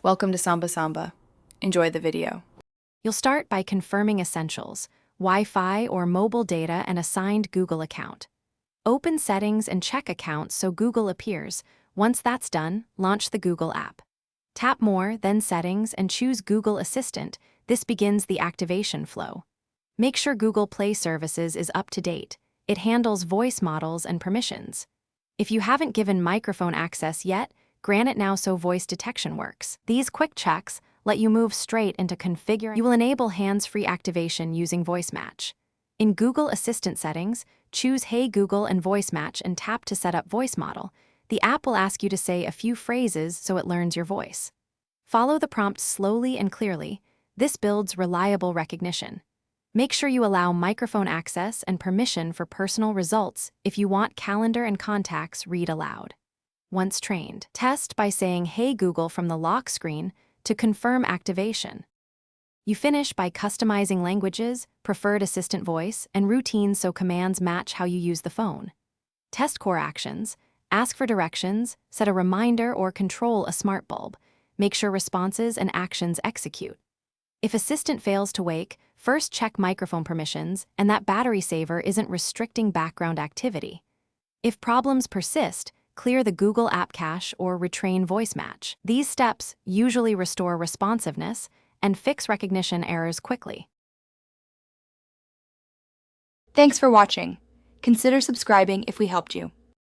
Welcome to Samba Samba. Enjoy the video. You'll start by confirming essentials, Wi-Fi or mobile data and a signed Google account. Open Settings and check Accounts so Google appears. Once that's done, launch the Google app. Tap More, then Settings, and choose Google Assistant. This begins the activation flow. Make sure Google Play Services is up to date. It handles voice models and permissions. If you haven't given microphone access yet, grant it now so voice detection works. These quick checks let you move straight into configuring. You will enable hands-free activation using Voice Match. In Google Assistant settings, choose Hey Google and Voice Match and tap to set up voice model. The app will ask you to say a few phrases so it learns your voice. Follow the prompt slowly and clearly. This builds reliable recognition. Make sure you allow microphone access and permission for personal results if you want calendar and contacts read aloud. Once trained, test by saying Hey Google from the lock screen to confirm activation. You finish by customizing languages, preferred assistant voice, and routines so commands match how you use the phone. Test core actions, ask for directions, set a reminder or control a smart bulb. Make sure responses and actions execute. If Assistant fails to wake, first check microphone permissions and that battery saver isn't restricting background activity. If problems persist, clear the Google App Cache or retrain Voice Match. These steps usually restore responsiveness and fix recognition errors quickly. Thanks for watching. Consider subscribing if we helped you.